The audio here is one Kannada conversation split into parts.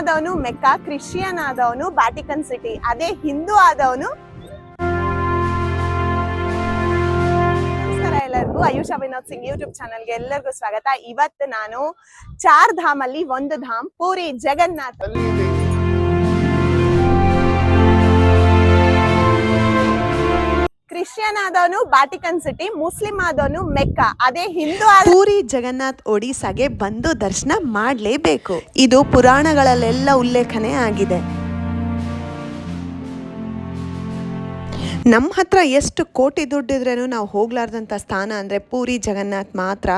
ಆದವನು ಮೆಕ್ಕಾ, ಕ್ರಿಶ್ಚಿಯನ್ ಆದವನು ವ್ಯಾಟಿಕನ್ ಸಿಟಿ, ಅದೇ ಹಿಂದೂ ಆದವನು. ನಮಸ್ಕಾರ ಎಲ್ಲರಿಗೂ, ಆಯುಷ್ ಅಭಿನವ್ ಸಿಂಗ್ ಯೂಟ್ಯೂಬ್ ಚಾನಲ್ಗೆ ಎಲ್ಲರಿಗೂ ಸ್ವಾಗತ. ಇವತ್ತು ನಾನು ಚಾರ್ ಧಾಮ್ ಅಲ್ಲಿ ಒಂದು ಧಾಮ್ ಪೂರಿ ಜಗನ್ನಾಥ್. ಕ್ರಿಶ್ಚಿಯನ್ ಆದವನು ವ್ಯಾಟಿಕನ್ ಸಿಟಿ, ಮುಸ್ಲಿಂ ಆದವನು ಮೆಕ್ಕಾ, ಅದೇ ಹಿಂದೂ ಪೂರಿ ಜಗನ್ನಾಥ್ ಒಡಿಸ್ಸಾಗೆ ಬಂದು ದರ್ಶನ ಮಾಡಲೇಬೇಕು. ಇದು ಪುರಾಣಗಳಲ್ಲೆಲ್ಲ ಉಲ್ಲೇಖನೆ ಆಗಿದೆ. ನಮ್ಮ ಹತ್ರ ಎಷ್ಟು ಕೋಟಿ ದುಡ್ಡಿದ್ರೇನು ನಾವು ಹೋಗ್ಲಾರ್ದಂಥ ಸ್ಥಾನ ಅಂದರೆ ಪೂರಿ ಜಗನ್ನಾಥ್ ಮಾತ್ರ.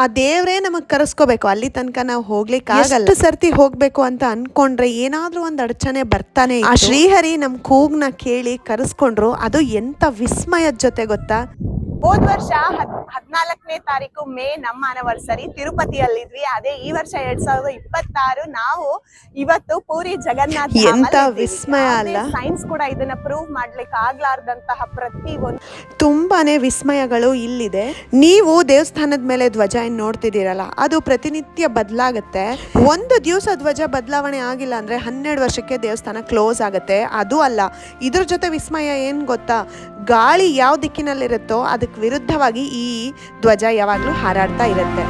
ಆ ದೇವರೇ ನಮಗೆ ಕರೆಸ್ಕೋಬೇಕು, ಅಲ್ಲಿ ತನಕ ನಾವು ಹೋಗ್ಲಿಕ್ಕೆ ಆಗಲ್ಲ. ಸರ್ತಿ ಹೋಗಬೇಕು ಅಂತ ಅನ್ಕೊಂಡ್ರೆ ಏನಾದರೂ ಒಂದು ಅಡಚಣೆ ಬರ್ತಾನೆ. ಆ ಶ್ರೀಹರಿ ನಮ್ಮ ಕೂಗ್ನ ಕೇಳಿ ಕರೆಸ್ಕೊಂಡ್ರು. ಅದು ಎಂಥ ವಿಸ್ಮಯದ ಜೊತೆ ಗೊತ್ತಾ. ಹೋದ್ ವರ್ಷ 14ನೇ ತಾರೀಕು ಮೇ ನಮ್ಮ ಆನಿವರ್ಸರಿ ತಿರುಪತಿಯಲ್ಲಿದ್ವಿ. ಅದೇ ಈ ವರ್ಷ 2026 ನಾವು ಇವತ್ತು ಪೂರಿ ಜಗನ್ನಾಥ್. ಎಂತ ವಿಸ್ಮಯ ಅಲ್ಲ. ಸೈನ್ಸ್ ಕೂಡ ಇದನ್ನ ಪ್ರೂವ್ ಮಾಡ್ಲಿಕ್ಕೆ ಆಗ್ಲಾರ್ದಂತಹ ಪ್ರತಿಯೊಂದು ತುಂಬಾನೇ ವಿಸ್ಮಯಗಳು ಇಲ್ಲಿದೆ. ನೀವು ದೇವಸ್ಥಾನದ ಮೇಲೆ ಧ್ವಜ ಏನ್ ನೋಡ್ತಿದ್ದೀರಲ್ಲ, ಅದು ಪ್ರತಿನಿತ್ಯ ಬದಲಾಗುತ್ತೆ. ಒಂದು ದಿವಸ ಧ್ವಜ ಬದಲಾವಣೆ ಆಗಿಲ್ಲ ಅಂದ್ರೆ 12 ವರ್ಷಕ್ಕೆ ದೇವಸ್ಥಾನ ಕ್ಲೋಸ್ ಆಗುತ್ತೆ. ಅದು ಅಲ್ಲ, ಇದ್ರ ಜೊತೆ ವಿಸ್ಮಯ ಏನ್ ಗೊತ್ತಾ, ಗಾಳಿ ಯಾವ ದಿಕ್ಕಿನಲ್ಲಿರುತ್ತೋ ಅದಕ್ಕೆ ವಿರುದ್ಧವಾಗಿ ಈ ಧ್ವಜ ಯಾವಾಗಲೂ ಹಾರಾಡ್ತಾ ಇರುತ್ತೆ.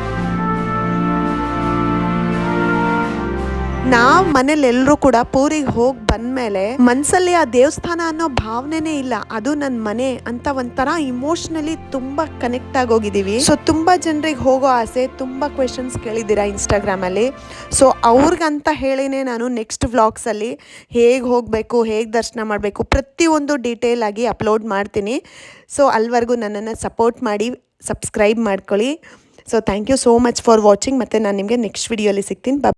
ನಾವು ಮನೇಲಿ ಎಲ್ಲರೂ ಕೂಡ ಪೂರಿಗೆ ಹೋಗಿ ಬಂದ್ಮೇಲೆ ಮನಸ್ಸಲ್ಲಿ ಆ ದೇವಸ್ಥಾನ ಅನ್ನೋ ಭಾವನೆನೇ ಇಲ್ಲ. ಅದು ನನ್ನ ಮನೆ ಅಂತ ಒಂಥರ ಇಮೋಷನಲಿ ತುಂಬಾ ಕನೆಕ್ಟ್ ಆಗೋಗಿದ್ದೀವಿ. ಸೊ ತುಂಬಾ ಜನರಿಗೆ ಹೋಗೋ ಆಸೆ, ತುಂಬಾ ಕ್ವೆಶನ್ಸ್ ಕೇಳಿದ್ದೀರಾ ಇನ್ಸ್ಟಾಗ್ರಾಮಲ್ಲಿ. ಸೊ ಅವ್ರಿಗಂತ ಹೇಳಿನೇ ನಾನು ನೆಕ್ಸ್ಟ್ ವ್ಲಾಗ್ಸಲ್ಲಿ ಹೇಗೆ ಹೋಗಬೇಕು, ಹೇಗೆ ದರ್ಶನ ಮಾಡಬೇಕು, ಪ್ರತಿಯೊಂದು ಡೀಟೇಲ್ ಆಗಿ ಅಪ್ಲೋಡ್ ಮಾಡ್ತೀನಿ. ಸೊ ಅಲ್ಲಿವರೆಗೂ ನನ್ನನ್ನು ಸಪೋರ್ಟ್ ಮಾಡಿ, ಸಬ್ಸ್ಕ್ರೈಬ್ ಮಾಡ್ಕೊಳ್ಳಿ. So thank you so much for watching. ಮತ್ತು ನಾನು ನಿಮಗೆ ನೆಕ್ಸ್ಟ್ ವಿಡಿಯೋಲಿ ಸಿಗ್ತೀನಿ.